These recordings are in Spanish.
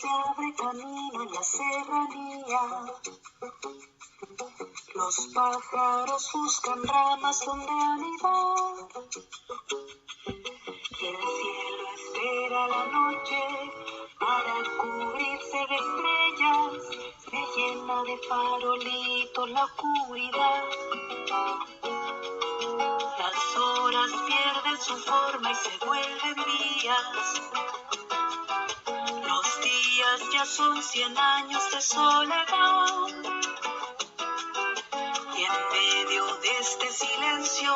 se abre camino en la serranía. Los pájaros buscan ramas donde anidar. Y el cielo espera la noche para cubrirse de estrellas. Se llena de farolitos la oscuridad. Las horas pierden su forma y se vuelven días. Los días ya son 100 años de soledad. Y en medio de este silencio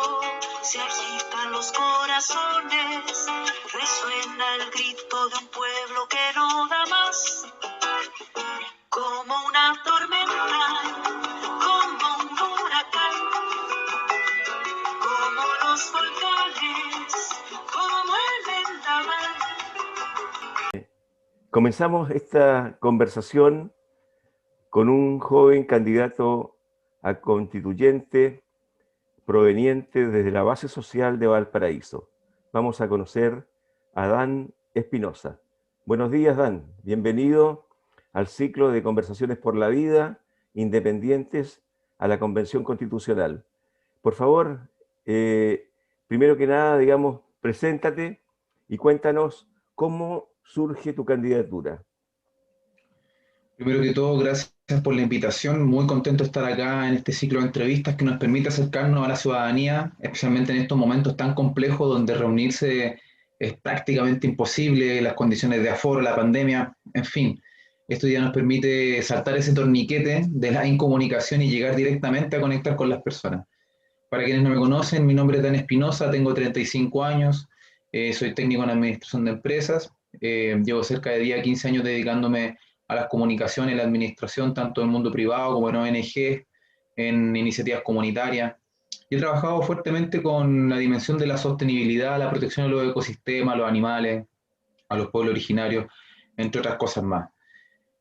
se agitan los corazones. Resuena el grito de un pueblo que no da más. Como una tormenta, como un huracán, como los volcanes, como el vendaval. Comenzamos esta conversación con un joven candidato a constituyente proveniente desde la base social de Valparaíso. Vamos a conocer a Dan Espinosa. Buenos días, Dan. Bienvenido al ciclo de Conversaciones por la Vida, independientes a la Convención Constitucional. Por favor, primero que nada, digamos, preséntate y cuéntanos cómo surge tu candidatura. Primero que todo, gracias por la invitación. Muy contento de estar acá en este ciclo de entrevistas que nos permite acercarnos a la ciudadanía, especialmente en estos momentos tan complejos donde reunirse es prácticamente imposible, las condiciones de aforo, la pandemia, en fin. Esto ya nos permite saltar ese torniquete de la incomunicación y llegar directamente a conectar con las personas. Para quienes no me conocen, mi nombre es Dan Espinosa, tengo 35 años, soy técnico en administración de empresas, llevo cerca de 10 a 15 años dedicándome a las comunicaciones y la administración, tanto en el mundo privado como en ONG, en iniciativas comunitarias. Y he trabajado fuertemente con la dimensión de la sostenibilidad, la protección de los ecosistemas, a los animales, a los pueblos originarios, entre otras cosas más.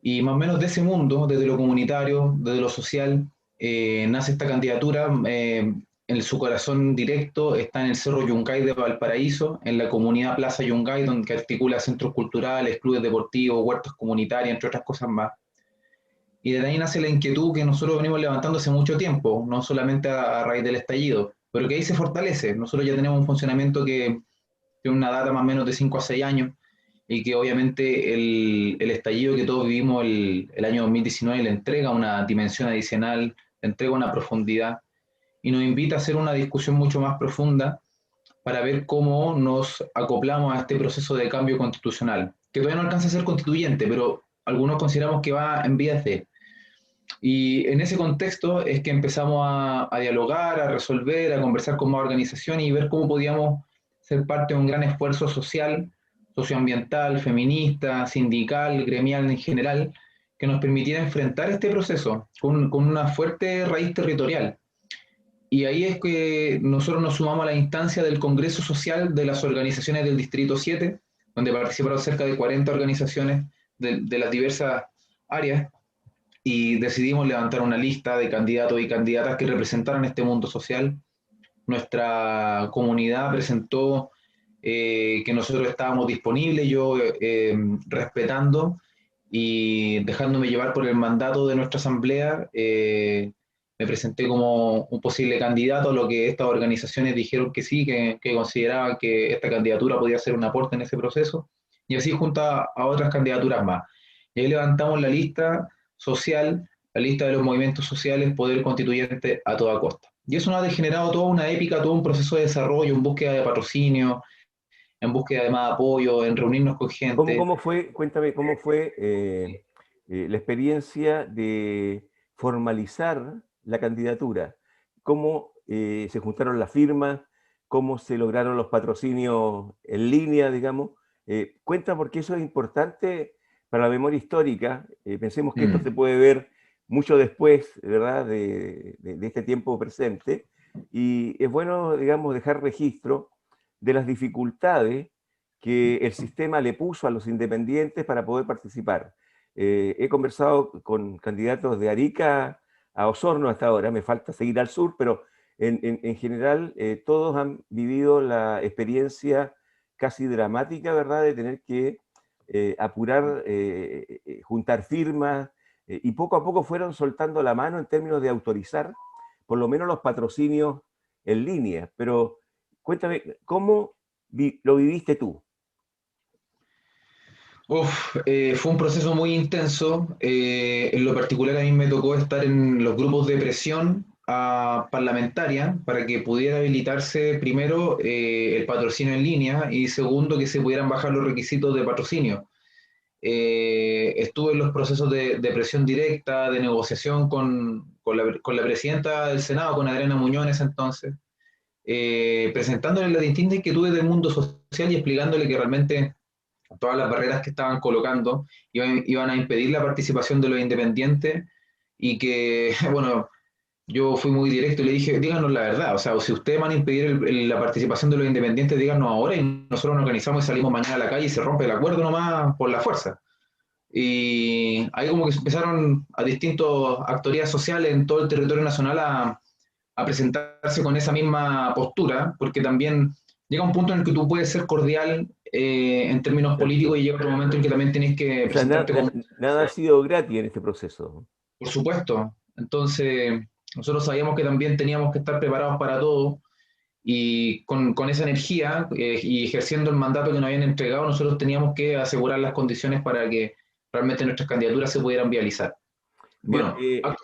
Y más o menos de ese mundo, desde lo comunitario, desde lo social, nace esta candidatura. En su corazón directo está en el Cerro Yungay de Valparaíso, en la comunidad Plaza Yungay, donde articula centros culturales, clubes deportivos, huertas comunitarias, entre otras cosas más. Y de ahí nace la inquietud que nosotros venimos levantando hace mucho tiempo, no solamente a raíz del estallido, pero que ahí se fortalece. Nosotros ya tenemos un funcionamiento que tiene una data más o menos de 5 a 6 años, y que obviamente el estallido que todos vivimos el año 2019 le entrega una dimensión adicional, le entrega una profundidad, y nos invita a hacer una discusión mucho más profunda para ver cómo nos acoplamos a este proceso de cambio constitucional, que todavía no alcanza a ser constituyente, pero algunos consideramos que va en vías de. Y en ese contexto es que empezamos a dialogar, a resolver, a conversar con más organizaciones y ver cómo podíamos ser parte de un gran esfuerzo social, socioambiental, feminista, sindical, gremial en general, que nos permitiera enfrentar este proceso con una fuerte raíz territorial. Y ahí es que nosotros nos sumamos a la instancia del Congreso Social de las organizaciones del Distrito 7, donde participaron cerca de 40 organizaciones de las diversas áreas, y decidimos levantar una lista de candidatos y candidatas que representaran este mundo social. Nuestra comunidad presentó que nosotros estábamos disponibles, yo respetando y dejándome llevar por el mandato de nuestra asamblea, me presenté como un posible candidato, a lo que estas organizaciones dijeron que sí, que consideraban que esta candidatura podía ser un aporte en ese proceso, y así junto a otras candidaturas más. Y ahí levantamos la lista social, la lista de los movimientos sociales, poder constituyente a toda costa. Y eso nos ha generado toda una épica, todo un proceso de desarrollo, en búsqueda de patrocinio, en búsqueda de más apoyo, en reunirnos con gente. ¿Cómo fue, cuéntame, cómo fue la experiencia de formalizar la candidatura? ¿Cómo se juntaron las firmas? ¿Cómo se lograron los patrocinios en línea, digamos? Cuenta, porque eso es importante para la memoria histórica. Pensemos que esto se puede ver mucho después, ¿verdad?, de este tiempo presente. Y es bueno, digamos, dejar registro de las dificultades que el sistema le puso a los independientes para poder participar. He conversado con candidatos de Arica a Osorno hasta ahora, me falta seguir al sur, pero en general todos han vivido la experiencia casi dramática, ¿verdad?, de tener que apurar, juntar firmas, y poco a poco fueron soltando la mano en términos de autorizar por lo menos los patrocinios en línea. Pero cuéntame, ¿cómo lo viviste tú? Fue un proceso muy intenso. En lo particular a mí me tocó estar en los grupos de presión parlamentaria para que pudiera habilitarse primero el patrocinio en línea y segundo que se pudieran bajar los requisitos de patrocinio. Estuve en los procesos de presión directa, de negociación con la presidenta del Senado, con Adriana Muñoz en ese entonces, presentándole las distintas inquietudes del mundo social y explicándole que realmente todas las barreras que estaban colocando iban a impedir la participación de los independientes y que, bueno, yo fui muy directo y le dije, díganos la verdad, o sea, si ustedes van a impedir la participación de los independientes, díganos ahora y nosotros nos organizamos y salimos mañana a la calle y se rompe el acuerdo nomás por la fuerza. Y ahí como que empezaron a distintas actorías sociales en todo el territorio nacional a presentarse con esa misma postura, porque también llega un punto en el que tú puedes ser cordial en términos políticos Exacto. y llega otro momento en que también tienes que O sea, presentarte como... nada ha sido gratis en este proceso. Por supuesto. Entonces, nosotros sabíamos que también teníamos que estar preparados para todo y con esa energía y ejerciendo el mandato que nos habían entregado, nosotros teníamos que asegurar las condiciones para que realmente nuestras candidaturas se pudieran viabilizar. Bien, Bueno,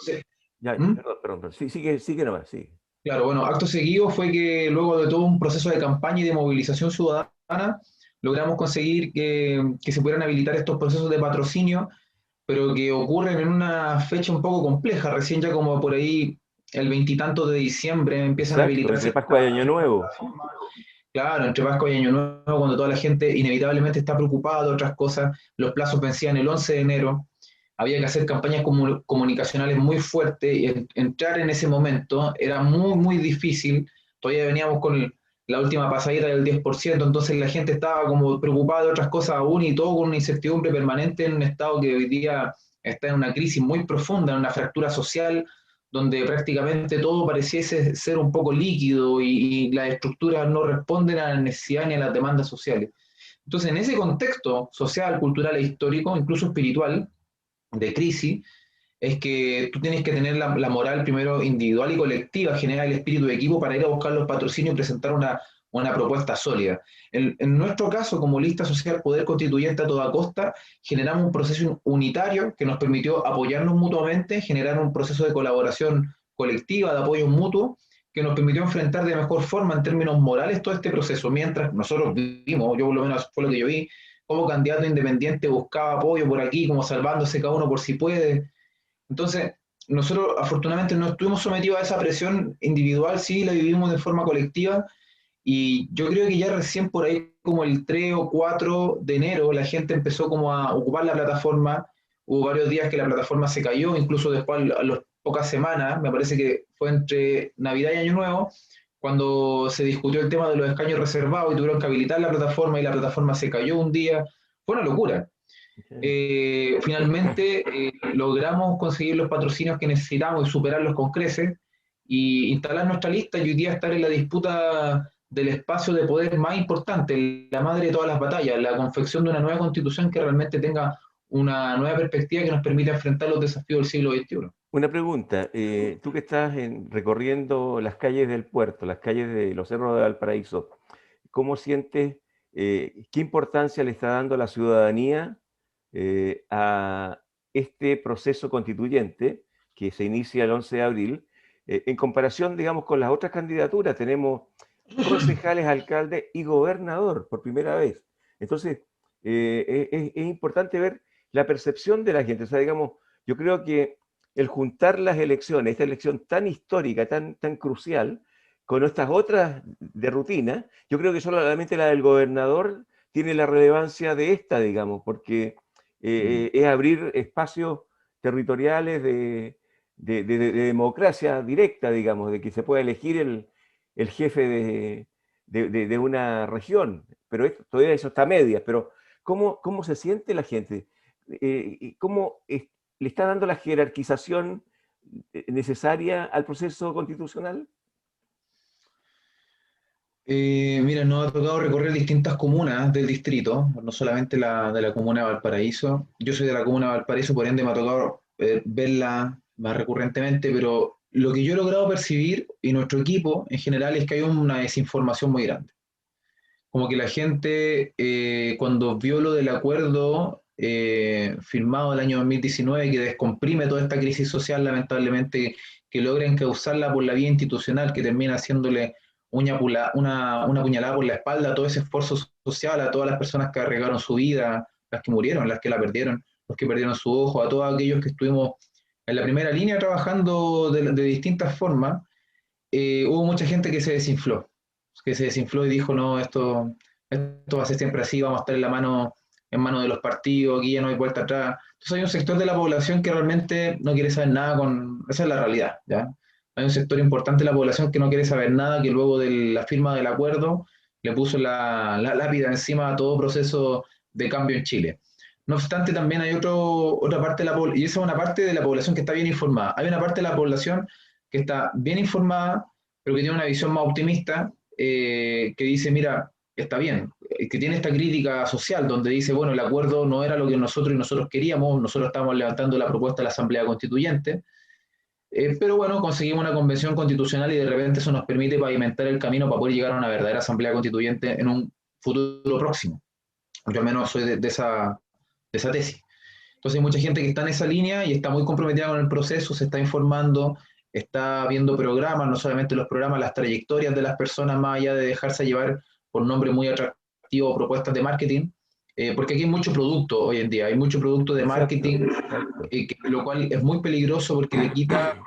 ya, ¿Mm? perdón. Sí, sigue nomás, sí. Claro, bueno, acto seguido fue que luego de todo un proceso de campaña y de movilización ciudadana, logramos conseguir que se pudieran habilitar estos procesos de patrocinio, pero que ocurren en una fecha un poco compleja. Recién ya como por ahí el veintitantos de diciembre empiezan a Exacto, habilitarse entre Pascua y Año estas Nuevo. plataformas. Claro, entre Pascua y Año Nuevo, cuando toda la gente inevitablemente está preocupada de otras cosas, los plazos vencían el 11 de enero, había que hacer campañas comunicacionales muy fuertes y entrar en ese momento era muy, muy difícil. Todavía veníamos con la última pasadita del 10%, entonces la gente estaba como preocupada de otras cosas aún y todo con una incertidumbre permanente en un estado que hoy día está en una crisis muy profunda, en una fractura social donde prácticamente todo pareciese ser un poco líquido y las estructuras no responden a las necesidades ni a las demandas sociales. Entonces, en ese contexto social, cultural e histórico, incluso espiritual, de crisis, es que tú tienes que tener la moral primero individual y colectiva, generar el espíritu de equipo para ir a buscar los patrocinios y presentar una propuesta sólida. En nuestro caso, como lista social Poder Constituyente a toda costa, generamos un proceso unitario que nos permitió apoyarnos mutuamente, generar un proceso de colaboración colectiva, de apoyo mutuo, que nos permitió enfrentar de mejor forma en términos morales todo este proceso, mientras nosotros vimos, yo por lo menos fue lo que yo vi, como candidato independiente buscaba apoyo por aquí, como salvándose cada uno por si puede. Entonces, nosotros afortunadamente no estuvimos sometidos a esa presión individual, sí la vivimos de forma colectiva y yo creo que ya recién por ahí como el 3 o 4 de enero la gente empezó como a ocupar la plataforma, hubo varios días que la plataforma se cayó, incluso después a las pocas semanas, me parece que fue entre Navidad y Año Nuevo, cuando se discutió el tema de los escaños reservados y tuvieron que habilitar la plataforma y la plataforma se cayó un día, fue una locura. Okay. Finalmente logramos conseguir los patrocinios que necesitamos y superarlos con creces y instalar nuestra lista y hoy día estar en la disputa del espacio de poder más importante, la madre de todas las batallas, la confección de una nueva constitución que realmente tenga una nueva perspectiva que nos permita enfrentar los desafíos del siglo XXI. Una pregunta, tú que estás recorriendo las calles del puerto, las calles de los cerros de Valparaíso, ¿cómo sientes, qué importancia le está dando la ciudadanía a este proceso constituyente que se inicia el 11 de abril, en comparación, digamos, con las otras candidaturas? Tenemos concejales, alcaldes y gobernador por primera vez. Entonces, es importante ver la percepción de la gente. O sea, digamos, yo creo que el juntar las elecciones, esta elección tan histórica, tan crucial, con estas otras de rutina, yo creo que solamente la del gobernador tiene la relevancia de esta, digamos, porque es abrir espacios territoriales de democracia directa, digamos, de que se pueda elegir el jefe de una región. Pero todavía eso está a medias. Pero ¿cómo se siente la gente? ¿Cómo le está dando la jerarquización necesaria al proceso constitucional? Mira, nos ha tocado recorrer distintas comunas del distrito, no solamente la de la comuna de Valparaíso. Yo soy de la comuna de Valparaíso, por ende me ha tocado verla más recurrentemente, pero lo que yo he logrado percibir y nuestro equipo en general es que hay una desinformación muy grande. Como que la gente, cuando vio lo del acuerdo firmado el año 2019, que descomprime toda esta crisis social, lamentablemente, que logra encauzarla por la vía institucional, que termina haciéndole una puñalada por la espalda a todo ese esfuerzo social, a todas las personas que arriesgaron su vida, las que murieron, las que la perdieron, los que perdieron su ojo, a todos aquellos que estuvimos en la primera línea trabajando de distintas formas. Hubo mucha gente que se desinfló y dijo, no, esto va a ser siempre así, vamos a estar en mano de los partidos, aquí ya no hay vuelta atrás. Entonces hay un sector de la población que realmente no quiere saber nada con... Esa es la realidad, ¿ya? Hay un sector importante de la población que no quiere saber nada, que luego de la firma del acuerdo le puso la lápida encima a todo proceso de cambio en Chile. No obstante, también hay otra parte de la población, y esa es una parte de la población que está bien informada. Hay una parte de la población que está bien informada, pero que tiene una visión más optimista, que dice, mira, está bien, que tiene esta crítica social, donde dice, bueno, el acuerdo no era lo que nosotros queríamos, nosotros estábamos levantando la propuesta de la Asamblea Constituyente, pero bueno, conseguimos una convención constitucional y de repente eso nos permite pavimentar el camino para poder llegar a una verdadera Asamblea Constituyente en un futuro próximo. Yo al menos soy de esa tesis. Entonces hay mucha gente que está en esa línea y está muy comprometida con el proceso, se está informando, está viendo programas, no solamente los programas, las trayectorias de las personas, más allá de dejarse llevar por nombres muy atractivos o propuestas de marketing, porque aquí hay mucho producto hoy en día, hay mucho producto de Exacto, marketing, exacto. lo cual es muy peligroso porque le quita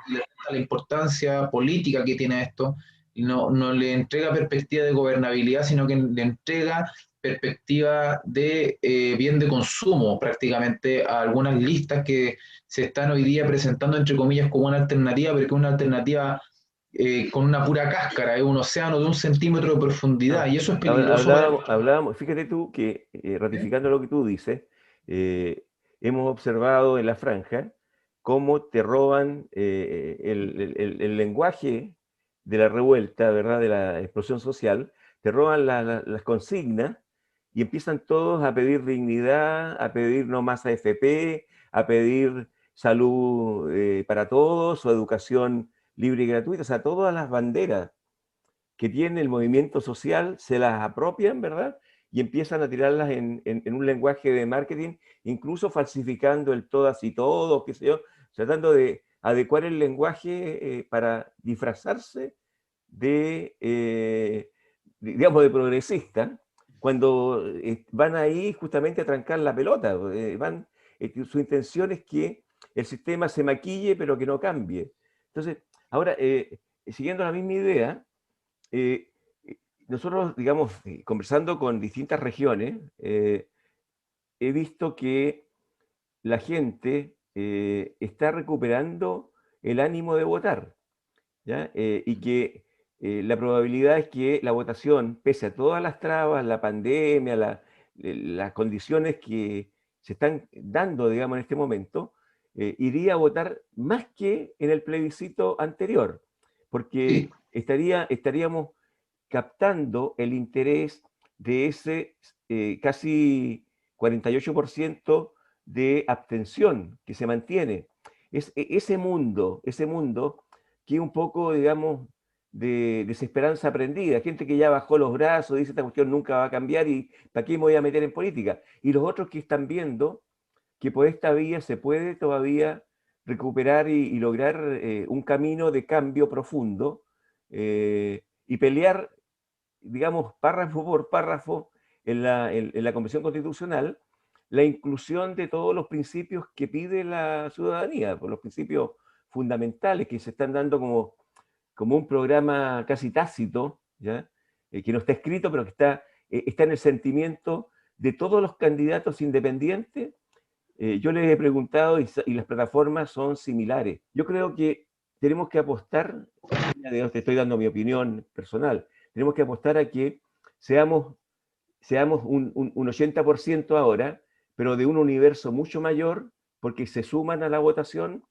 la importancia política que tiene esto, y no le entrega perspectiva de gobernabilidad, sino que le entrega perspectiva de bien de consumo prácticamente a algunas listas que se están hoy día presentando entre comillas como una alternativa, pero que es una alternativa con una pura cáscara, es un océano de 1 centímetro de profundidad No, y eso es peligroso para... hablábamos, fíjate tú que, ratificando lo que tú dices, eh, hemos observado en la franja cómo te roban el lenguaje de la revuelta, ¿verdad? De la explosión social, te roban las consignas y empiezan todos a pedir dignidad, a pedir no más AFP, a pedir salud para todos o educación libre y gratuita, o sea, todas las banderas que tiene el movimiento social, se las apropian, ¿verdad? Y empiezan a tirarlas en un lenguaje de marketing, incluso falsificando el todas y todos, qué sé yo, tratando de adecuar el lenguaje para disfrazarse digamos, de progresista, cuando van ahí justamente a trancar la pelota. Su intención es que el sistema se maquille, pero que no cambie. Entonces, ahora, siguiendo la misma idea, eh, nosotros, digamos, conversando con distintas regiones, he visto que la gente está recuperando el ánimo de votar, ¿ya? Y que la probabilidad es que la votación, pese a todas las trabas, la pandemia, las condiciones que se están dando, digamos, en este momento, iría a votar más que en el plebiscito anterior, Sí, porque estaríamos captando el interés de ese casi 48% de abstención que se mantiene. Ese mundo que es un poco, digamos, de desesperanza aprendida, gente que ya bajó los brazos, dice esta cuestión nunca va a cambiar y ¿para qué me voy a meter en política? Y los otros que están viendo que por esta vía se puede todavía recuperar y lograr un camino de cambio profundo y pelear, digamos, párrafo por párrafo en la Convención Constitucional, la inclusión de todos los principios que pide la ciudadanía, por los principios fundamentales que se están dando como un programa casi tácito, ¿ya? Que no está escrito, pero que está en el sentimiento de todos los candidatos independientes. Yo les he preguntado y las plataformas son similares. Yo creo que tenemos que apostar, te estoy dando mi opinión personal, tenemos que apostar a que seamos un 80% ahora, pero de un universo mucho mayor, porque se suman a la votación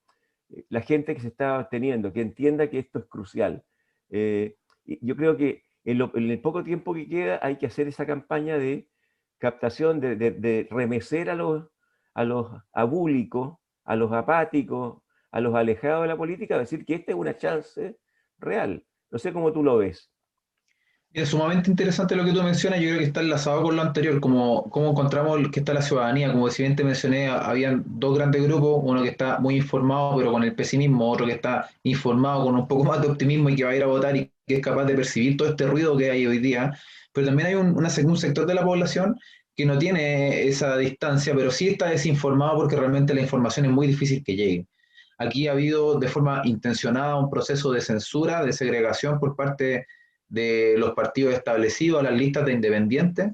la gente que se está absteniendo, que entienda que esto es crucial. Yo creo que en el poco tiempo que queda hay que hacer esa campaña de captación, de remecer a los abúlicos, a los apáticos, a los alejados de la política, decir que esta es una chance real. No sé cómo tú lo ves. Es sumamente interesante lo que tú mencionas, yo creo que está enlazado con lo anterior, como cómo encontramos que está la ciudadanía, como si bien te mencioné, habían dos grandes grupos, uno que está muy informado pero con el pesimismo, otro que está informado con un poco más de optimismo y que va a ir a votar y que es capaz de percibir todo este ruido que hay hoy día, pero también hay un sector de la población que no tiene esa distancia, pero sí está desinformado porque realmente la información es muy difícil que llegue. Aquí ha habido de forma intencionada un proceso de censura, de segregación por parte de los partidos establecidos a las listas de independientes,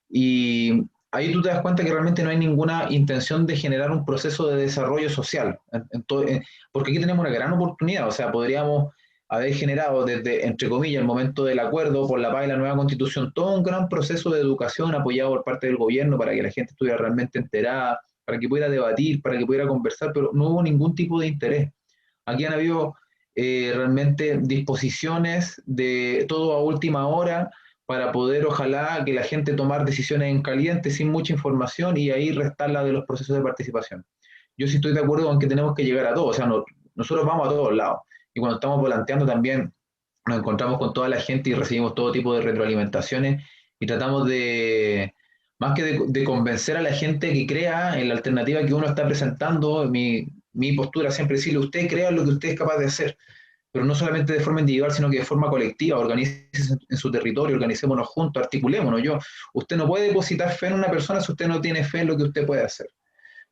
y ahí tú te das cuenta que realmente no hay ninguna intención de generar un proceso de desarrollo social, porque aquí tenemos una gran oportunidad, o sea, podríamos haber generado desde, entre comillas, el momento del acuerdo por la paz y la nueva constitución, todo un gran proceso de educación apoyado por parte del gobierno para que la gente estuviera realmente enterada, para que pudiera debatir, para que pudiera conversar, pero no hubo ningún tipo de interés. Aquí han habido realmente disposiciones de todo a última hora para poder, ojalá, que la gente tomar decisiones en caliente sin mucha información y ahí restarla de los procesos de participación. Yo sí estoy de acuerdo con que tenemos que llegar a todos, o sea, nosotros vamos a todos lados y cuando estamos volanteando también nos encontramos con toda la gente y recibimos todo tipo de retroalimentaciones y tratamos de, más que de convencer a la gente que crea en la alternativa que uno está presentando, mi postura siempre es decirle, usted crea lo que usted es capaz de hacer, pero no solamente de forma individual, sino que de forma colectiva, organícese en su territorio, organicémonos juntos, articulémonos. Usted no puede depositar fe en una persona si usted no tiene fe en lo que usted puede hacer.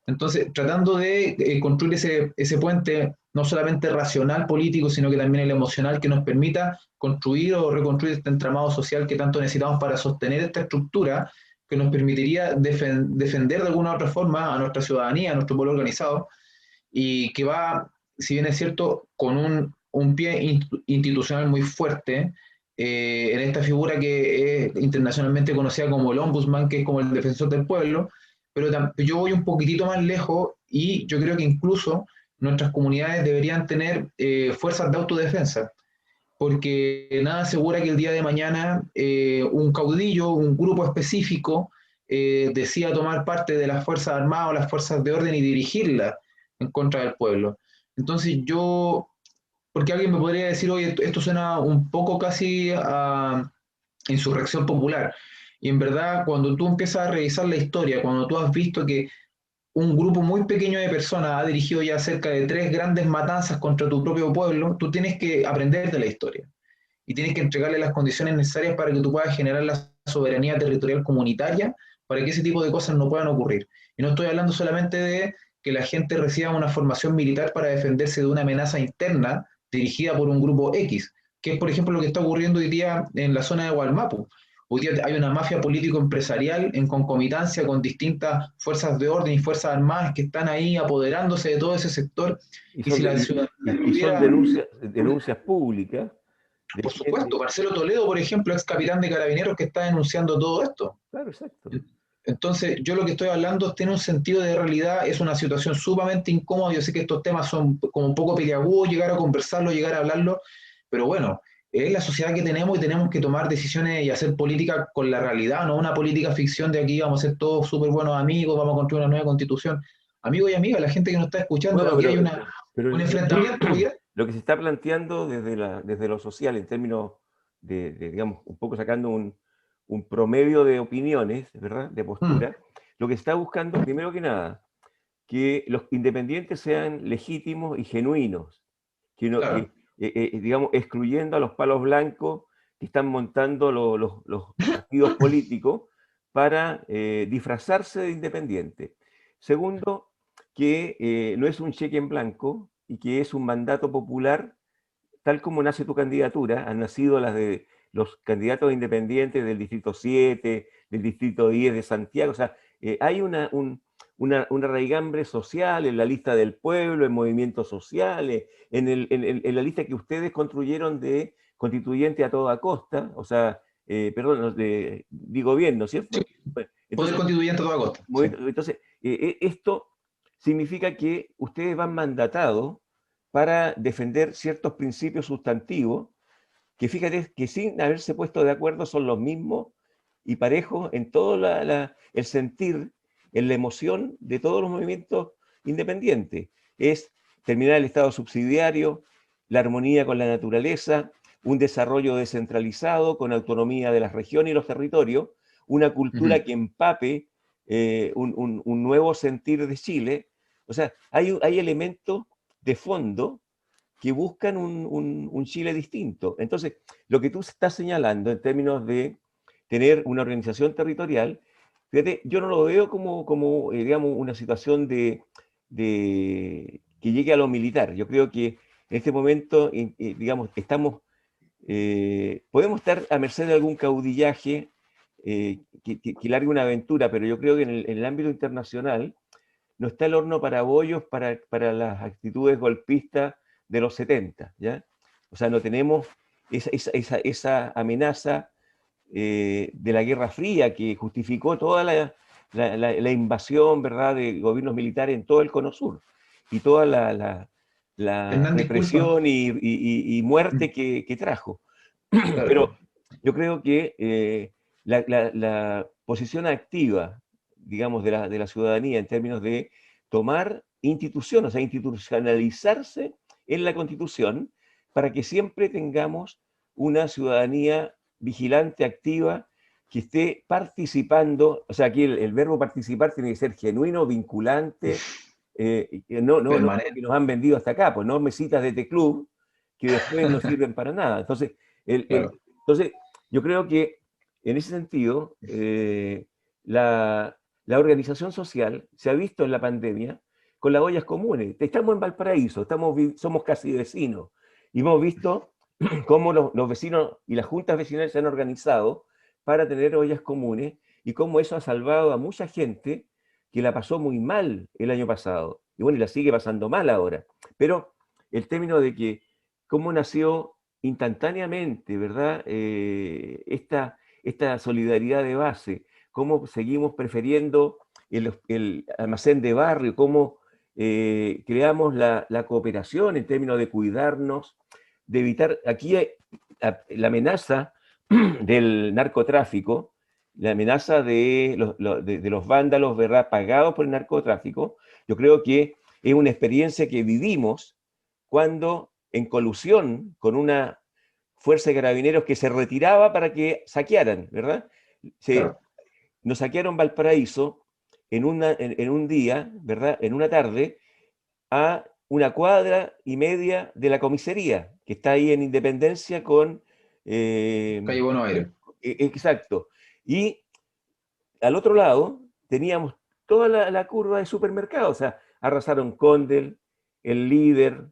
Entonces, tratando de construir ese puente, no solamente racional político, sino que también el emocional, que nos permita construir o reconstruir este entramado social que tanto necesitamos para sostener esta estructura, que nos permitiría defender de alguna u otra forma a nuestra ciudadanía, a nuestro pueblo organizado, y que va, si bien es cierto, con un pie institucional muy fuerte, en esta figura que es internacionalmente conocida como el ombudsman, que es como el defensor del pueblo, pero yo voy un poquitito más lejos y yo creo que incluso nuestras comunidades deberían tener fuerzas de autodefensa, porque nada asegura que el día de mañana un caudillo, un grupo específico, decida tomar parte de las Fuerzas Armadas o las fuerzas de orden y dirigirlas en contra del pueblo. Entonces porque alguien me podría decir, oye, esto suena un poco casi a insurrección popular. Y en verdad, cuando tú empiezas a revisar la historia, cuando tú has visto que un grupo muy pequeño de personas ha dirigido ya cerca de 3 grandes matanzas contra tu propio pueblo, tú tienes que aprender de la historia y tienes que entregarle las condiciones necesarias para que tú puedas generar la soberanía territorial comunitaria para que ese tipo de cosas no puedan ocurrir. Y no estoy hablando solamente de que la gente reciba una formación militar para defenderse de una amenaza interna dirigida por un grupo X, que es, por ejemplo, lo que está ocurriendo hoy día en la zona de Gualmapu. Hoy día hay una mafia político-empresarial en concomitancia con distintas fuerzas de orden y fuerzas armadas que están ahí apoderándose de todo ese sector. Y Y son, si la ciudadanía y son tuviera, denuncias públicas. por supuesto, Marcelo Toledo, por ejemplo, ex capitán de Carabineros, que está denunciando todo esto. Claro, exacto. Entonces, yo lo que estoy hablando tiene un sentido de realidad, es una situación sumamente incómoda. Yo sé que estos temas son como un poco peliagudos, llegar a conversarlo, llegar a hablarlo, pero bueno, es la sociedad que tenemos y tenemos que tomar decisiones y hacer política con la realidad, no una política ficción de aquí vamos a ser todos súper buenos amigos, vamos a construir una nueva constitución. Amigos y amigas, la gente que nos está escuchando, Bueno, aquí hay pero un enfrentamiento. lo que se está planteando desde lo social, en términos digamos, un poco sacando un promedio de opiniones, ¿verdad? De postura, lo que se está buscando, primero que nada, que los independientes sean legítimos y genuinos, Claro. digamos, excluyendo a los palos blancos que están montando los partidos políticos para disfrazarse de independiente. Segundo, que no es un cheque en blanco y que es un mandato popular, tal como nace tu candidatura, han nacido las de los candidatos independientes del Distrito 7, del Distrito 10 de Santiago, o sea, hay una raigambre social en la lista del pueblo, en movimientos sociales, en la lista que ustedes construyeron de constituyente a toda costa, o sea, perdón, digo bien, ¿no es cierto? Sí, Bueno, poder constituyente a toda costa. Sí. entonces esto significa que ustedes van mandatados para defender ciertos principios sustantivos que fíjate que sin haberse puesto de acuerdo son los mismos y parejos en todo el sentir, en la emoción de todos los movimientos independientes. Es terminar el Estado subsidiario, la armonía con la naturaleza, un desarrollo descentralizado con autonomía de las regiones y los territorios, una cultura que empape un nuevo sentir de Chile. O sea, hay elementos de fondo que buscan un Chile distinto. Entonces, lo que tú estás señalando en términos de tener una organización territorial, fíjate, yo no lo veo como digamos, una situación que llegue a lo militar. Yo creo que en este momento, digamos, podemos estar a merced de algún caudillaje que largue una aventura, pero yo creo que en el ámbito internacional no está el horno para bollos para las actitudes golpistas de los 70, ¿ya? O sea, no tenemos esa amenaza de la Guerra Fría que justificó toda la invasión, ¿verdad?, de gobiernos militares en todo el Cono Sur y toda la Hernán, disculpa. represión y muerte que trajo. Claro. Pero yo creo que la posición activa, digamos, de la ciudadanía en términos de tomar instituciones, o sea, institucionalizarse en la Constitución para que siempre tengamos una ciudadanía vigilante, activa, que esté participando. O sea, aquí el verbo participar tiene que ser genuino, vinculante, no que nos han vendido hasta acá, pues no mesitas de este club que después no sirven para nada. Entonces, Claro. entonces yo creo que en ese sentido, la organización social se ha visto en la pandemia con las ollas comunes. Estamos en Valparaíso, somos casi vecinos, y hemos visto cómo los vecinos y las juntas vecinales se han organizado para tener ollas comunes y cómo eso ha salvado a mucha gente que la pasó muy mal el año pasado. Y bueno, y la sigue pasando mal ahora. Pero el término de que cómo nació instantáneamente, ¿verdad? Esta solidaridad de base, cómo seguimos prefiriendo el almacén de barrio, cómo creamos la cooperación en términos de cuidarnos, de evitar, aquí la amenaza del narcotráfico, la amenaza de los vándalos, ¿verdad?, pagados por el narcotráfico. Yo creo que es una experiencia que vivimos cuando, en colusión con una fuerza de carabineros que se retiraba para que saquearan, ¿verdad? Claro. Nos saquearon Valparaíso en un día, ¿verdad?, en una tarde, a una cuadra y media de la comisaría, que está ahí en Independencia con... Calle Buenos Aires. Exacto. Y al otro lado teníamos toda la curva de supermercados, o sea, arrasaron Condel, el Líder,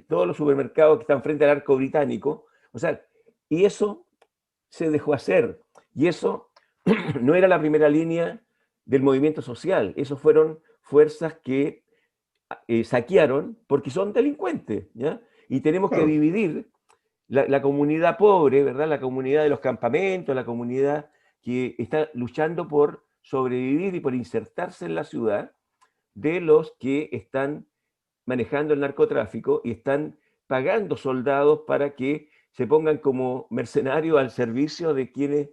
todos los supermercados que están frente al arco británico, o sea, y eso se dejó hacer, y eso no era la primera línea del movimiento social, esos fueron fuerzas que saquearon porque son delincuentes, ¿ya? Y tenemos que dividir la comunidad pobre, ¿verdad? La comunidad de los campamentos, la comunidad que está luchando por sobrevivir y por insertarse en la ciudad, de los que están manejando el narcotráfico y están pagando soldados para que se pongan como mercenarios al servicio de quienes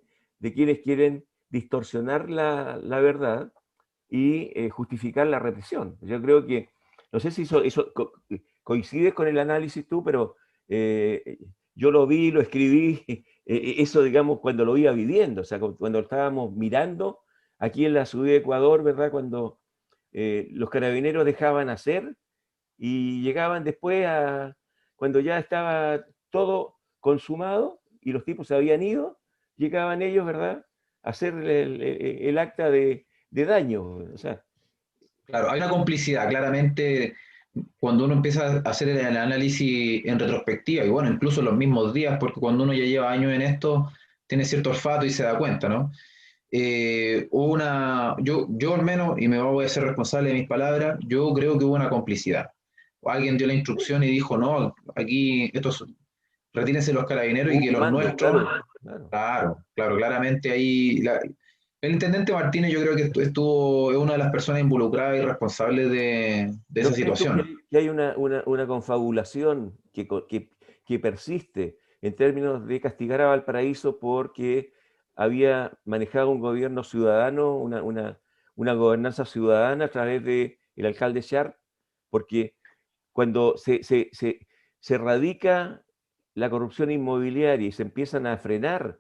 quieren distorsionar la verdad y justificar la represión. Yo creo que, no sé si eso coincide con el análisis tú, pero yo lo vi, lo escribí, eso digamos cuando lo iba viviendo, o sea, cuando estábamos mirando aquí en la ciudad de Ecuador, ¿verdad? Cuando los carabineros dejaban hacer y llegaban después cuando ya estaba todo consumado y los tipos se habían ido, llegaban ellos, ¿verdad?, a hacer el acta de daño. O sea, Claro, hay una complicidad, claramente, cuando uno empieza a hacer el análisis en retrospectiva, y bueno, incluso en los mismos días, porque cuando uno ya lleva años en esto, tiene cierto olfato y se da cuenta, ¿no? Yo al menos, y me voy a ser responsable de mis palabras, yo creo que hubo una complicidad. Alguien dio la instrucción y dijo, no, aquí estos retírense los carabineros y un que los comando, nuestros, claro. claro, claramente ahí, el intendente Martínez yo creo que es una de las personas involucradas y responsables de ¿No esa crees tú situación. que hay una confabulación que que persiste en términos de castigar a Valparaíso porque había manejado un gobierno ciudadano, una gobernanza ciudadana a través del alcalde Sharp, porque cuando se erradica la corrupción inmobiliaria y se empiezan a frenar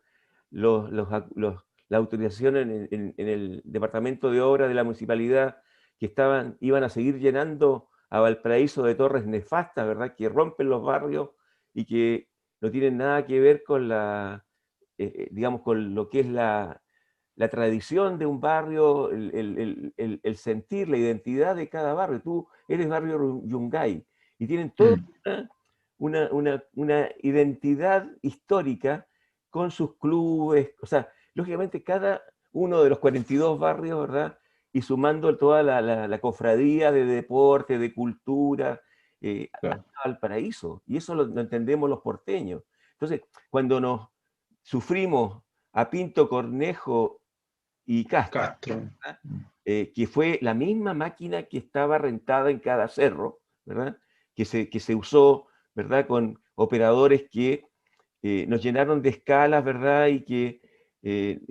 la autorización en el departamento de obra de la municipalidad, que iban a seguir llenando a Valparaíso de torres nefastas, ¿verdad? Que rompen los barrios y que no tienen nada que ver con digamos, con lo que es la tradición de un barrio, el sentir, la identidad de cada barrio. Tú eres barrio Yungay y tienen toda una identidad histórica con sus clubes, o sea, lógicamente cada uno de los 42 barrios, ¿verdad? Y sumando toda la cofradía de deporte, de cultura, Claro. al paraíso. Y eso lo entendemos los porteños. Entonces, cuando nos sufrimos a Pinto Cornejo y Castro, Castro. que fue la misma máquina que estaba rentada en cada cerro, ¿verdad? Que se usó, ¿verdad? Con operadores que nos llenaron de escalas, ¿verdad? Y que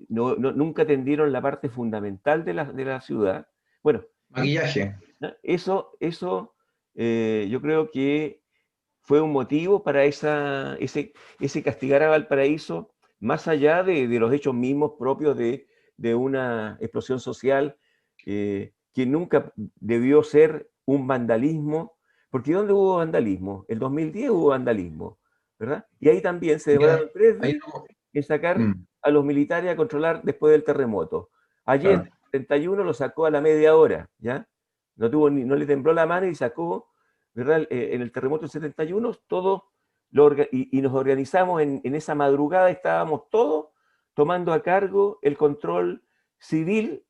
nunca atendieron la parte fundamental de la ciudad. Bueno, Maquillaje. eso yo creo que fue un motivo para ese castigar a Valparaíso, más allá de los hechos mismos propios de una explosión social que nunca debió ser un vandalismo, porque ¿dónde hubo vandalismo? El 2010 hubo vandalismo, ¿verdad? Y ahí también se Mira, demoraron 3 ahí días en sacar mm, a los militares a controlar después del terremoto. Allende, claro. el 71 lo sacó a la media hora, ¿ya? No le tembló la mano y sacó, ¿verdad? En el terremoto del 71, todo y nos organizamos en esa madrugada, estábamos todos tomando a cargo el control civil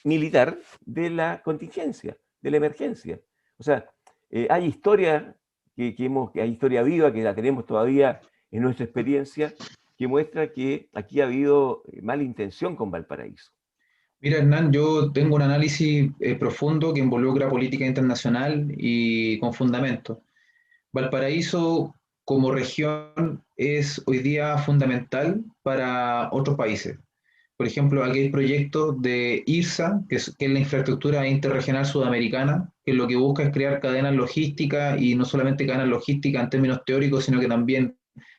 militar de la contingencia, de la emergencia. O sea, hay historia hay historia viva que la tenemos todavía en nuestra experiencia, que muestra que aquí ha habido mala intención con Valparaíso. Mira, Hernán, yo tengo un análisis profundo que involucra política internacional y con fundamento. Valparaíso como región es hoy día fundamental para otros países. Por ejemplo, aquí hay proyectos de IRSA, que es la infraestructura interregional sudamericana, que lo que busca es crear cadenas logísticas y no solamente cadenas logísticas en términos teóricos, sino que también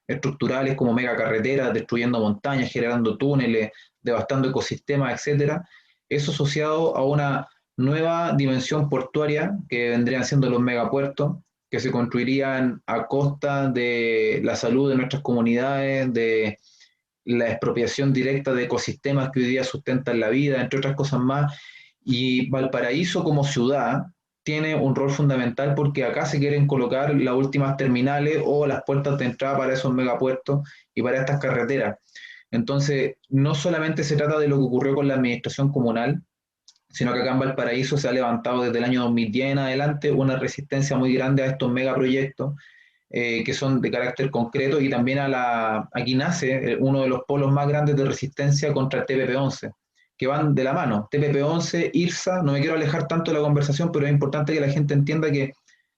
estructurales como megacarreteras, destruyendo montañas, generando túneles, devastando ecosistemas, etcétera. Eso asociado a una nueva dimensión portuaria que vendrían siendo los megapuertos, que se construirían a costa de la salud de nuestras comunidades, de la expropiación directa de ecosistemas que hoy día sustentan la vida, entre otras cosas más. Y Valparaíso como ciudad tiene un rol fundamental porque acá se quieren colocar las últimas terminales o las puertas de entrada para esos megapuertos y para estas carreteras. Entonces, no solamente se trata de lo que ocurrió con la administración comunal, sino que acá en Valparaíso se ha levantado desde el año 2010 en adelante una resistencia muy grande a estos megaproyectos que son de carácter concreto y también aquí nace uno de los polos más grandes de resistencia contra el TPP-11, que van de la mano. TPP-11, IRSA, no me quiero alejar tanto de la conversación, pero es importante que la gente entienda que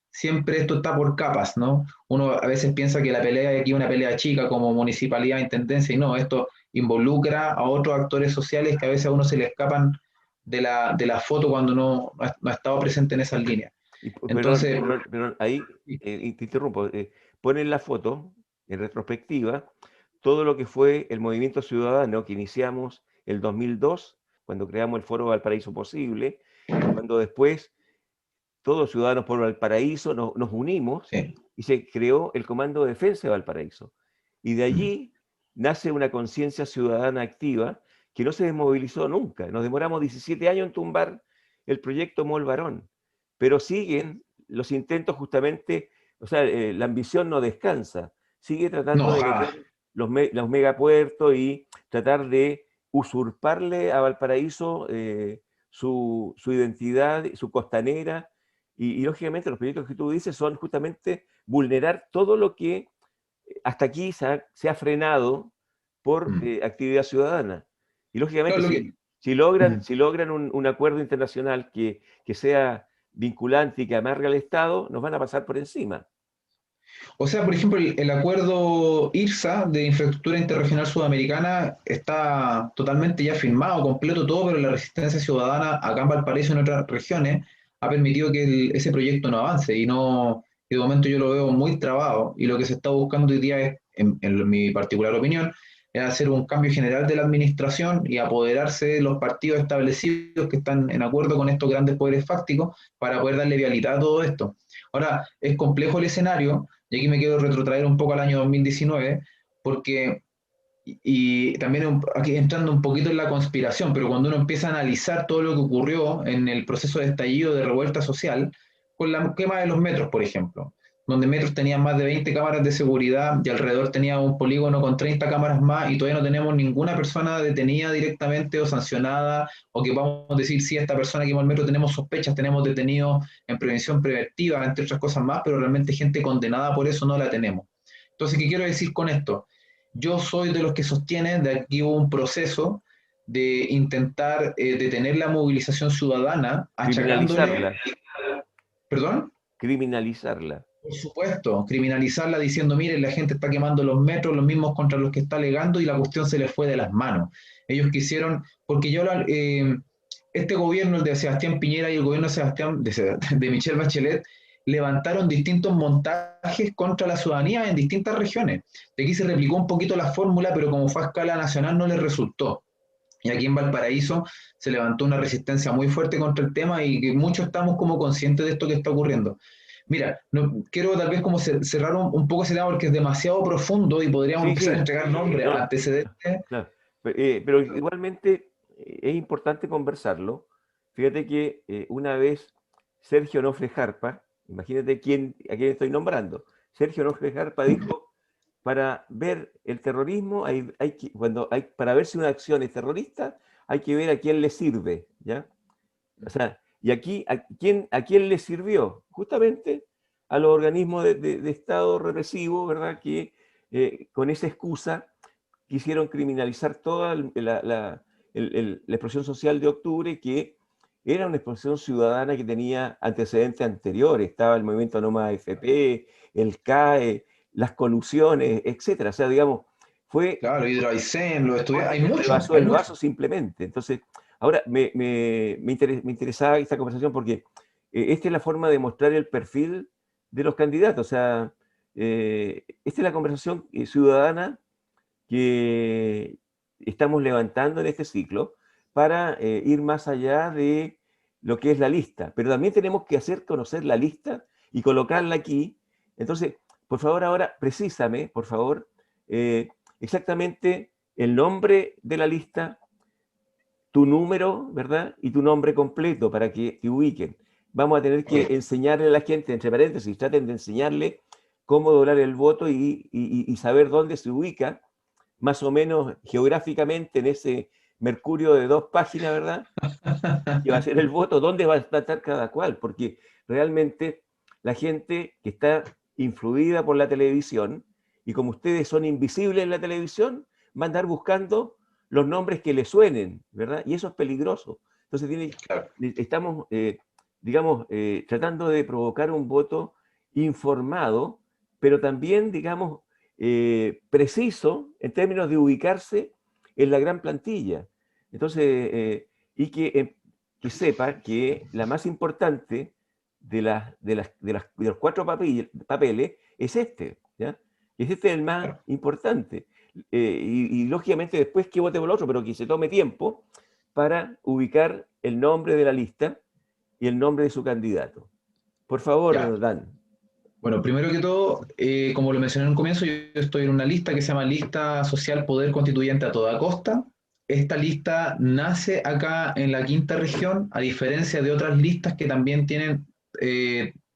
siempre esto está por capas, ¿no? Uno a veces piensa que la pelea de aquí es una pelea chica como municipalidad, intendencia, y no, esto involucra a otros actores sociales que a veces a uno se le escapan de la foto cuando no ha estado presente en esas líneas. Entonces, Pero ahí, te interrumpo, ponen la foto en retrospectiva, todo lo que fue el movimiento ciudadano que iniciamos el 2002, cuando creamos el Foro Valparaíso Posible, cuando después todos Ciudadanos por Valparaíso nos unimos sí. y se creó el Comando de Defensa de Valparaíso. Y de allí nace una conciencia ciudadana activa que no se desmovilizó nunca. Nos demoramos 17 años en tumbar el proyecto Mol Barón, pero siguen los intentos justamente, o sea, la ambición no descansa, sigue tratando No, de meter los megapuertos y tratar de usurparle a Valparaíso su identidad, su costanera, y lógicamente los proyectos que tú dices son justamente vulnerar todo lo que hasta aquí se ha frenado por actividad ciudadana. Y lógicamente, claro, si logran un acuerdo internacional que sea vinculante y que amargue al Estado, nos van a pasar por encima. O sea, por ejemplo, el acuerdo IRSA de Infraestructura Interregional Sudamericana está totalmente ya firmado, completo todo, pero la resistencia ciudadana acá en Valparaíso y en otras regiones ha permitido que ese proyecto no avance y no, y de momento yo lo veo muy trabado y lo que se está buscando hoy día es, en mi particular opinión, es hacer un cambio general de la administración y apoderarse de los partidos establecidos que están en acuerdo con estos grandes poderes fácticos para poder darle vialidad a todo esto. Ahora, es complejo el escenario y aquí me quiero retrotraer un poco al año 2019, porque, y también aquí entrando un poquito en la conspiración, pero cuando uno empieza a analizar todo lo que ocurrió en el proceso de estallido de revuelta social, con la quema de los metros, por ejemplo, donde metros tenían más de 20 cámaras de seguridad y alrededor tenía un polígono con 30 cámaras más y todavía no tenemos ninguna persona detenida directamente o sancionada, o que vamos a decir, si esta persona quemó el metro, tenemos sospechas, tenemos detenidos en prevención preventiva, entre otras cosas más, pero realmente gente condenada por eso no la tenemos. Entonces, ¿qué quiero decir con esto? Yo soy de los que sostienen de aquí hubo un proceso de intentar detener la movilización ciudadana, achacándole, Criminalizarla, perdón, criminalizarla. por supuesto, criminalizarla diciendo, miren, la gente está quemando los metros, los mismos contra los que está alegando y la cuestión se les fue de las manos. Ellos quisieron, porque yo, este gobierno, el de Sebastián Piñera y el gobierno de Michelle Bachelet, levantaron distintos montajes contra la ciudadanía en distintas regiones. De aquí se replicó un poquito la fórmula, pero como fue a escala nacional no les resultó. Y aquí en Valparaíso se levantó una resistencia muy fuerte contra el tema y que muchos estamos como conscientes de esto que está ocurriendo. Mira, no, quiero tal vez como cerrar un poco ese tema porque es demasiado profundo y podríamos Sí, empezar a sí, entregar nombres, no, antecedentes. claro. Pero igualmente es importante conversarlo. Fíjate que una vez Sergio Onofre Jarpa, imagínate a quién estoy nombrando, Sergio Onofre Jarpa dijo, para ver el terrorismo, para ver si una acción es terrorista, hay que ver a quién le sirve, ¿ya? O sea, y aquí, ¿a quién le sirvió? Justamente a los organismos de Estado represivo, ¿verdad? Que con esa excusa quisieron criminalizar toda la explosión social de octubre, que era una explosión ciudadana que tenía antecedentes anteriores. Estaba el movimiento Nómada AFP, el CAE, las colusiones, etcétera. O sea, digamos, fue Claro, Hidroaicén, los estudiantes, hay mucho, rebasó hay el mucho. vaso simplemente. Entonces, ahora me interesaba esta conversación porque esta es la forma de mostrar el perfil de los candidatos. O sea, esta es la conversación ciudadana que estamos levantando en este ciclo para ir más allá de lo que es la lista. Pero también tenemos que hacer conocer la lista y colocarla aquí. Entonces, por favor, ahora precísame, por favor, exactamente el nombre de la lista, tu número, ¿verdad? Y tu nombre completo para que te ubiquen. Vamos a tener que enseñarle a la gente, entre paréntesis, traten de enseñarle cómo doblar el voto y saber dónde se ubica, más o menos geográficamente, en ese mercurio de 2 páginas, ¿verdad? Que va a ser el voto, dónde va a estar cada cual, porque realmente la gente que está influida por la televisión, y como ustedes son invisibles en la televisión, van a andar buscando los nombres que les suenen, ¿verdad? Y eso es peligroso. Entonces estamos, digamos, tratando de provocar un voto informado, pero también, digamos, preciso en términos de ubicarse en la gran plantilla. Entonces, y que sepa que la más importante de los 4 papeles es este, ¿ya? Es este el más importante. Y lógicamente después que vote por el otro, pero que se tome tiempo para ubicar el nombre de la lista y el nombre de su candidato. Por Ya. favor, Dan. Bueno, primero que todo, como lo mencioné en un comienzo, yo estoy en una lista que se llama Lista Social Poder Constituyente a Toda Costa. Esta lista nace acá en la quinta región, a diferencia de otras listas que también tienen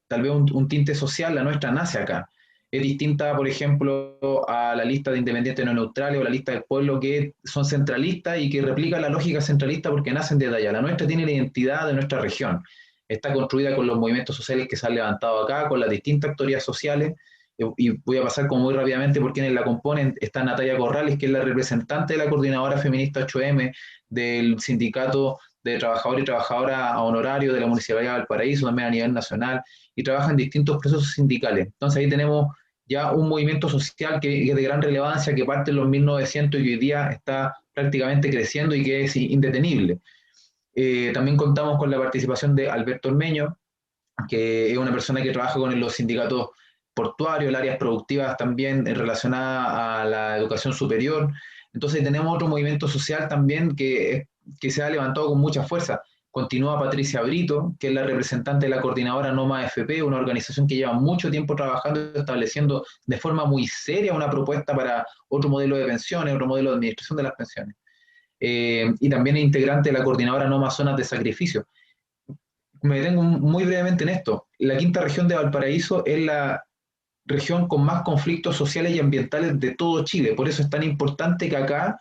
tal vez un tinte social, la nuestra nace acá. Es distinta, por ejemplo, a la lista de independientes no neutrales o la lista del pueblo, que son centralistas y que replican la lógica centralista porque nacen desde allá. La nuestra tiene la identidad de nuestra región, está construida con los movimientos sociales que se han levantado acá, con las distintas actorías sociales, y voy a pasar como muy rápidamente por quienes la componen. Está Natalia Corrales, que es la representante de la coordinadora feminista 8M, del sindicato de trabajadores y trabajadoras a honorario de la Municipalidad de Valparaíso, también a nivel nacional, y trabaja en distintos procesos sindicales. Entonces ahí tenemos ya un movimiento social que es de gran relevancia, que parte en los 1900 y hoy día está prácticamente creciendo y que es indetenible. También contamos con la participación de Alberto Ormeño, que es una persona que trabaja con los sindicatos portuarios, las áreas productivas también relacionadas a la educación superior. Entonces tenemos otro movimiento social también que se ha levantado con mucha fuerza. Continúa Patricia Brito, que es la representante de la coordinadora Noma FP, una organización que lleva mucho tiempo trabajando, estableciendo de forma muy seria una propuesta para otro modelo de pensiones, otro modelo de administración de las pensiones. Y también es integrante de la coordinadora Noma Zonas de Sacrificio. Me detengo muy brevemente en esto. La quinta región de Valparaíso es la región con más conflictos sociales y ambientales de todo Chile. Por eso es tan importante que acá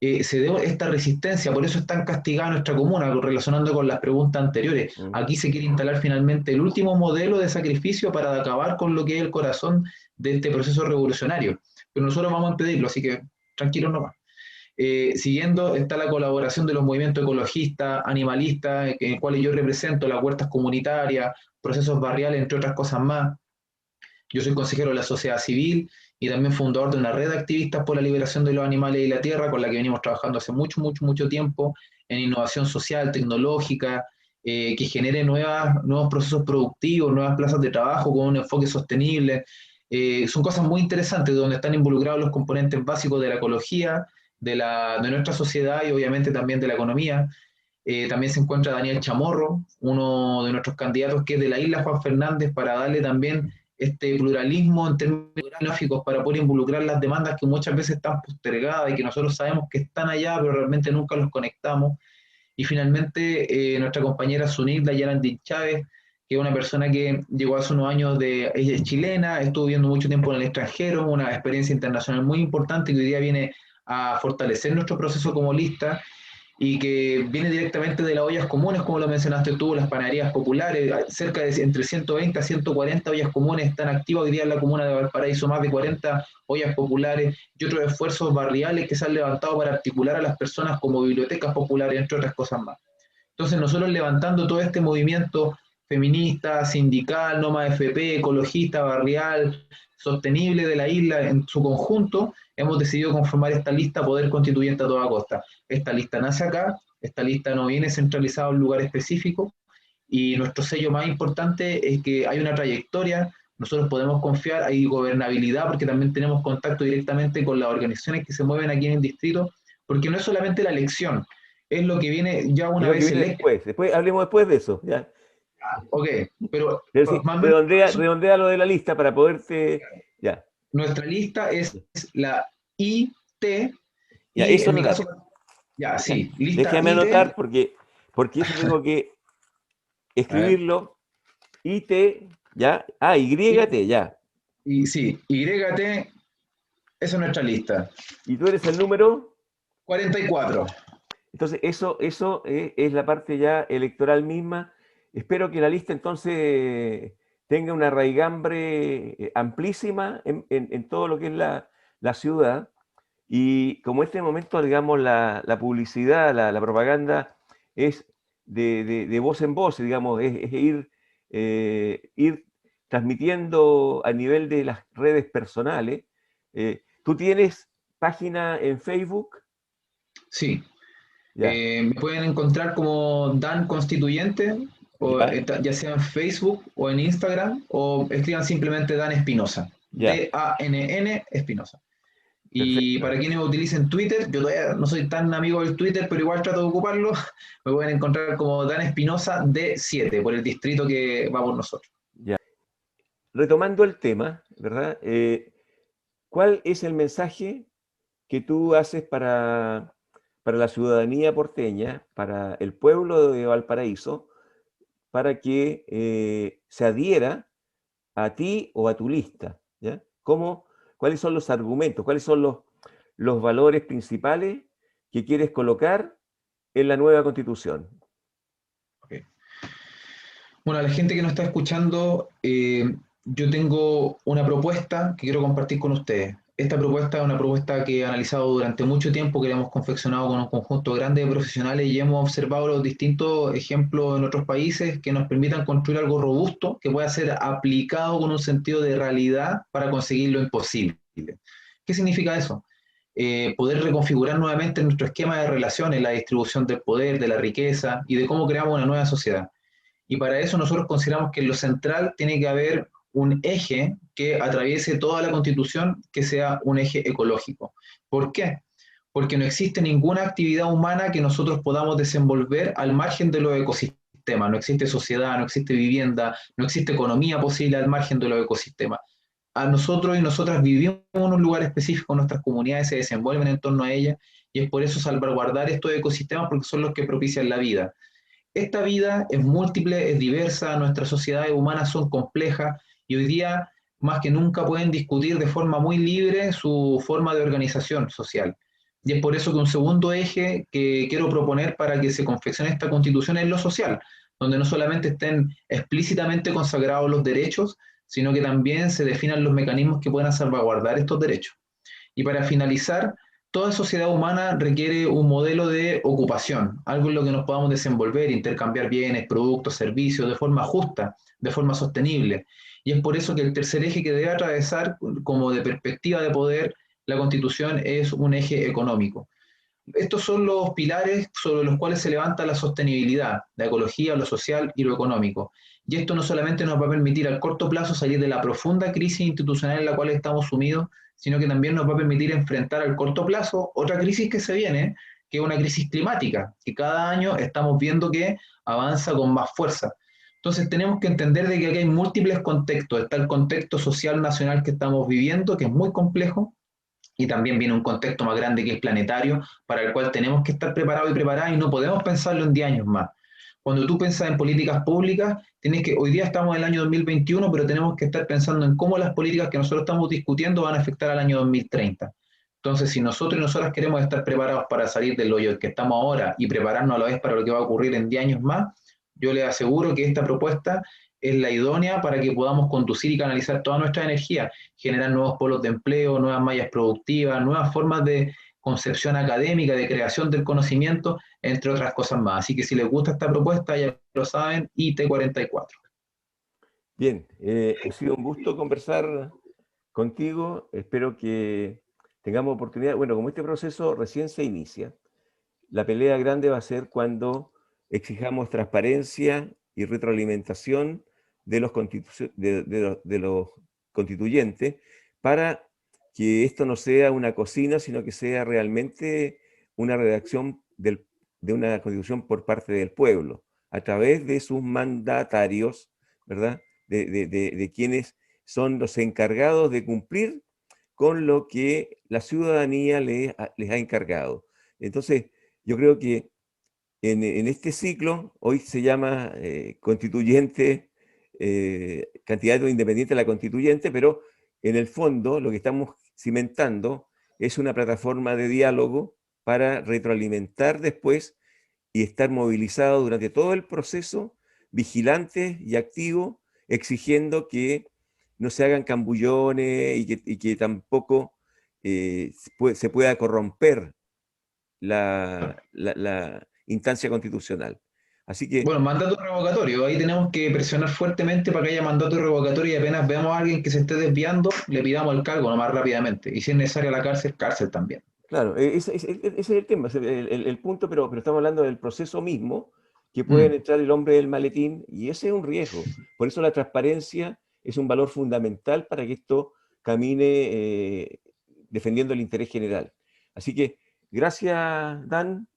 se dé esta resistencia, por eso es tan castigada nuestra comuna, relacionando con las preguntas anteriores. Aquí se quiere instalar finalmente el último modelo de sacrificio para acabar con lo que es el corazón de este proceso revolucionario. Pero nosotros vamos a impedirlo, así que tranquilos nomás. Siguiendo está la colaboración de los movimientos ecologistas, animalistas, en el cual yo represento, las huertas comunitarias, procesos barriales, entre otras cosas más. Yo soy consejero de la sociedad civil y también fundador de una red de activistas por la liberación de los animales y la tierra, con la que venimos trabajando hace mucho tiempo en innovación social, tecnológica, que genere nuevos procesos productivos, nuevas plazas de trabajo con un enfoque sostenible. Son cosas muy interesantes donde están involucrados los componentes básicos de la ecología, de nuestra sociedad y obviamente también de la economía. También se encuentra Daniel Chamorro, uno de nuestros candidatos que es de la isla Juan Fernández, para darle también este pluralismo en términos gráficos para poder involucrar las demandas que muchas veces están postergadas y que nosotros sabemos que están allá, pero realmente nunca los conectamos. Y finalmente, nuestra compañera Zunilda Yarandín Chávez, que es una persona que llegó hace unos años ella es chilena, estuvo viviendo mucho tiempo en el extranjero, una experiencia internacional muy importante que hoy día viene a fortalecer nuestro proceso como lista y que viene directamente de las ollas comunes, como lo mencionaste tú, las panaderías populares, cerca de entre 120 a 140 ollas comunes están activas hoy día en la comuna de Valparaíso, más de 40 ollas populares y otros esfuerzos barriales que se han levantado para articular a las personas como bibliotecas populares, entre otras cosas más. Entonces nosotros levantando todo este movimiento feminista, sindical, Noma FP, ecologista, barrial, sostenible de la isla en su conjunto, hemos decidido conformar esta lista Poder Constituyente a toda costa. Esta lista nace acá, esta lista no viene centralizada en un lugar específico y nuestro sello más importante es que hay una trayectoria, nosotros podemos confiar, hay gobernabilidad porque también tenemos contacto directamente con las organizaciones que se mueven aquí en el distrito, porque no es solamente la elección, es lo que viene ya una vez electo. Después, hablemos después de eso, ya. Ok, pero Sí, más redondea lo de la lista para poderte... Ya. Nuestra lista es la IT Ya, y eso en mi no caso, ya, sí, lista déjame IT. anotar porque eso tengo que escribirlo. IT, ya. Ah, YT, ya. Y sí, YT, esa es nuestra lista. ¿Y tú eres el número? 44. Entonces, eso es la parte ya electoral misma. Espero que la lista entonces tenga una raigambre amplísima en todo lo que es la ciudad. Y como en este momento, digamos, la publicidad, la propaganda es de voz en voz, digamos, es ir transmitiendo a nivel de las redes personales. ¿Tú tienes página en Facebook? Sí. Ya. Me pueden encontrar como Dan Constituyente, o, Ya. ya sea en Facebook o en Instagram, o escriban simplemente Dan Espinosa. Ya. DANN Espinosa. Y Perfecto. para quienes utilicen Twitter, yo todavía no soy tan amigo del Twitter, pero igual trato de ocuparlo, me pueden encontrar como Dan Espinosa D7, por el distrito que va por nosotros. Ya. Retomando el tema, ¿verdad? ¿Cuál es el mensaje que tú haces para la ciudadanía porteña, para el pueblo de Valparaíso, para que se adhiera a ti o a tu lista? ¿Ya? ¿Cuáles son los argumentos? ¿Cuáles son los valores principales que quieres colocar en la nueva Constitución? Okay. Bueno, a la gente que nos está escuchando, yo tengo una propuesta que quiero compartir con ustedes. Esta propuesta es una propuesta que he analizado durante mucho tiempo, que la hemos confeccionado con un conjunto grande de profesionales y hemos observado los distintos ejemplos en otros países que nos permitan construir algo robusto que pueda ser aplicado con un sentido de realidad para conseguir lo imposible. ¿Qué significa eso? Poder reconfigurar nuevamente nuestro esquema de relaciones, la distribución del poder, de la riqueza y de cómo creamos una nueva sociedad. Y para eso nosotros consideramos que en lo central tiene que haber un eje que atraviese toda la Constitución, que sea un eje ecológico. ¿Por qué? Porque no existe ninguna actividad humana que nosotros podamos desenvolver al margen de los ecosistemas. No existe sociedad, no existe vivienda, no existe economía posible al margen de los ecosistemas. A nosotros y nosotras vivimos en un lugar específico, nuestras comunidades se desenvuelven en torno a ellas, y es por eso salvaguardar estos ecosistemas, porque son los que propician la vida. Esta vida es múltiple, es diversa, nuestras sociedades humanas son complejas y hoy día más que nunca pueden discutir de forma muy libre su forma de organización social. Y es por eso que un segundo eje que quiero proponer para que se confeccione esta constitución es lo social, donde no solamente estén explícitamente consagrados los derechos, sino que también se definan los mecanismos que puedan salvaguardar estos derechos. Y para finalizar, toda sociedad humana requiere un modelo de ocupación, algo en lo que nos podamos desenvolver, intercambiar bienes, productos, servicios de forma justa, de forma sostenible. Y es por eso que el tercer eje que debe atravesar como de perspectiva de poder la Constitución es un eje económico. Estos son los pilares sobre los cuales se levanta la sostenibilidad, la ecología, lo social y lo económico. Y esto no solamente nos va a permitir al corto plazo salir de la profunda crisis institucional en la cual estamos sumidos, sino que también nos va a permitir enfrentar al corto plazo otra crisis que se viene, que es una crisis climática, que cada año estamos viendo que avanza con más fuerza. Entonces tenemos que entender de que aquí hay múltiples contextos. Está el contexto social nacional que estamos viviendo, que es muy complejo, y también viene un contexto más grande que es planetario, para el cual tenemos que estar preparados y preparadas y no podemos pensarlo en 10 años más. Cuando tú piensas en políticas públicas, tienes que, hoy día estamos en el año 2021, pero tenemos que estar pensando en cómo las políticas que nosotros estamos discutiendo van a afectar al año 2030. Entonces, si nosotros y nosotras queremos estar preparados para salir del hoyo que estamos ahora y prepararnos a la vez para lo que va a ocurrir en 10 años más, yo les aseguro que esta propuesta es la idónea para que podamos conducir y canalizar toda nuestra energía, generar nuevos polos de empleo, nuevas mallas productivas, nuevas formas de concepción académica, de creación del conocimiento, entre otras cosas más. Así que si les gusta esta propuesta, ya lo saben, IT44. Bien, ha sido un gusto conversar contigo. Espero que tengamos oportunidad. Bueno, como este proceso recién se inicia, la pelea grande va a ser cuando exijamos transparencia y retroalimentación de los, de los constituyentes para que esto no sea una cocina, sino que sea realmente una redacción de una constitución por parte del pueblo, a través de sus mandatarios, ¿verdad? De quienes son los encargados de cumplir con lo que la ciudadanía les ha encargado. Entonces, yo creo que en este ciclo, hoy se llama constituyente, candidato independiente a la constituyente, pero en el fondo lo que estamos cimentando es una plataforma de diálogo para retroalimentar después y estar movilizado durante todo el proceso, vigilante y activo, exigiendo que no se hagan cambullones y que tampoco se pueda corromper la instancia constitucional. Así que, Bueno, mandato revocatorio. Ahí tenemos que presionar fuertemente para que haya mandato revocatorio y apenas veamos a alguien que se esté desviando, le pidamos el cargo nomás rápidamente. Y si es necesario la cárcel, cárcel también. claro, ese es el tema, el punto, pero estamos hablando del proceso mismo, que pueden Mm. entrar el hombre del maletín, y ese es un riesgo. Por eso la transparencia es un valor fundamental para que esto camine defendiendo el interés general. Así que, gracias, Dan.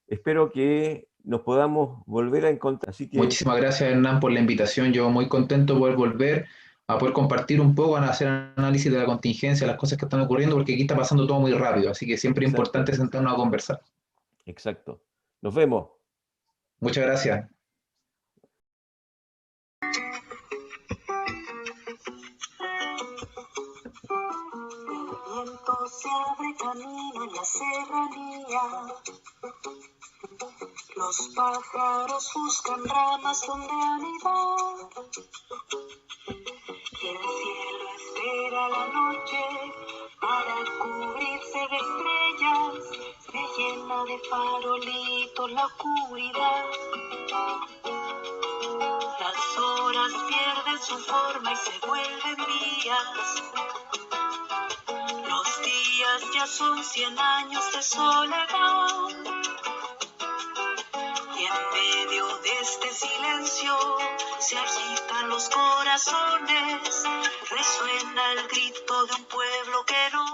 Espero que nos podamos volver a encontrar. Así que, Muchísimas gracias, Hernán, por la invitación. Yo muy contento de poder volver a poder compartir un poco, a hacer análisis de la contingencia, las cosas que están ocurriendo, porque aquí está pasando todo muy rápido. Así que siempre es exacto, importante sentarnos a conversar. exacto. Nos vemos. Muchas gracias. El viento se abre camino en la serranía. Los pájaros buscan ramas donde anidar. Y el cielo espera llega la noche para cubrirse de estrellas, se llena de farolitos la oscuridad. Las horas pierden su forma y se vuelven días. Los días ya son 100 años de soledad. Y en medio de este silencio se agitan los corazones, resuena el grito de un pueblo que no